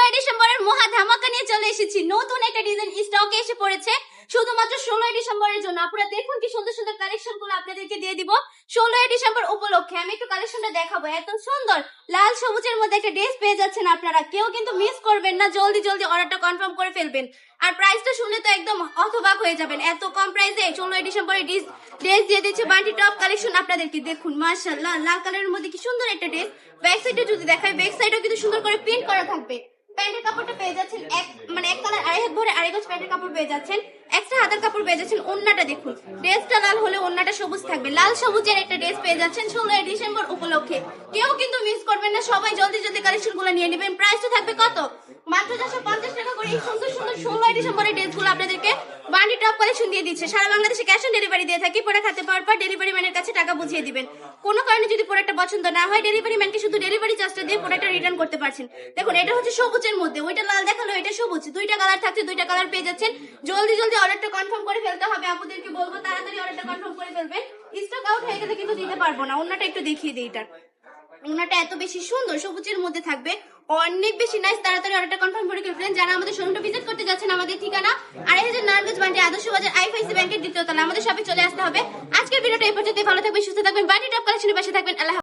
16 ডিসেম্বরের মহা ধামাকা নিয়ে চলে এসেছি। নতুন একটা ডিজাইন স্টকে এসে পড়েছে শুধুমাত্র 16 ডিসেম্বরের জন্য। আপনারা দেখুন কি সুন্দর সুন্দর কালেকশন গুলো আপনাদেরকে দিয়ে দিব 16 ডিসেম্বর উপলক্ষে। আমি একটু কালেকশনটা দেখাবো। এত সুন্দর লাল সবুজের মধ্যে একটা ড্রেস পেয়ে যাচ্ছেন আপনারা। কেউ কিন্তু মিস করবেন না, জলদি জলদি অর্ডারটা কনফার্ম করে ফেলবেন। আর প্রাইসটা শুনলে তো একদম হতবাক হয়ে যাবেন। এত কম প্রাইসে 16 ডিসেম্বরের ড্রেস দিয়ে দিচ্ছে বান্টি টপ কালেকশন আপনাদেরকে। দেখুন মাশাআল্লাহ, লাল কালারের মধ্যে কি সুন্দর একটা ড্রেস। ব্যাক সাইডে যদি দেখায়, ব্যাক সাইডেও কিন্তু সুন্দর করে প্রিন্ট করা থাকবে। প্যান্টের কাপড়টা পেয়ে যাচ্ছেন এক কালার, আড়াই হাত ভরে আড়াই গজ প্যান্টের কাপড় পেয়ে যাচ্ছেন। এক্সট্রা হাতের কাপড় পেয়ে যাচ্ছেন। ওন্নাটা দেখুন, ড্রেসটা লাল হলে ওন্নাটা সবুজ থাকবে। লাল সবুজের একটা ড্রেস পেয়ে যাচ্ছেন 16 ডিসেম্বর উপলক্ষে। কেউ কিন্তু মিস করবেন না, সবাই জলদি জলদি কালেকশন গুলো নিয়ে নেবেন। প্রাইসটা থাকবে কত? মাত্র 450 টাকা করে। এই সুন্দর সুন্দর 16 ডিসেম্বরের ড্রেসগুলো আপনাদেরকে বান্ডি টপ কালেকশন দিয়ে দিচ্ছে। সারা বাংলাদেশে ক্যাশ অন ডেলিভারি দিয়ে থাকি। প্রোডাক্ট হাতে পাওয়ার পর ডেলিভারি ম্যানের কাছে টাকা বুঝিয়ে দিবেন। কোনো কারণে যদি প্রোডাক্টটা পছন্দ না হয়, ডেলিভারি ম্যানকে শুধু ডেলিভারি চার্জটা দিয়ে প্রোডাক্টটা রিটার্ন করতে পারছেন। দেখুন, এটা হচ্ছে সবুজের মধ্যে, ওইটা লাল দেখালো, এটা সবুজ। দুইটা কালার থাকছে, দুইটা কালার পেয়ে যাচ্ছেন। জলদি জলদি অর্ডারটা কনফার্ম করে ফেলতে হবে। আপুদেরকে বলবো তাড়াতাড়ি অর্ডারটা কনফার্ম করে ফেলবেন। স্টক আউট হয়ে গেলে কিন্তু দিতে পারবো না। ওন্নাটা একটু দেখিয়ে দিই। এটার ওন্নাটা এত বেশি সুন্দর, সবুজের মধ্যে থাকবে, অনেক বেশি নাইস। তাড়াতাড়ি অর্ডারটা কনফার্ম করে ফেলবেন। যারা আমাদের শোরুমটা ভিজিট করতে যাচ্ছেন, আমাদের ঠিকানা 2500 নারায়ণগঞ্জ বান্টি আদর্শ বাজার আইএফআইসি ব্যাংকের দ্বিতীয় তলা। আমাদের শপে চলে আসতে হবে। আজকের ভিডিওটা এই পর্যন্ত। ভালো থাকবেন, সুস্থ থাকবেন, বান্টি টপ কালেকশনের পাশে থাকবেন। আল্লাহ।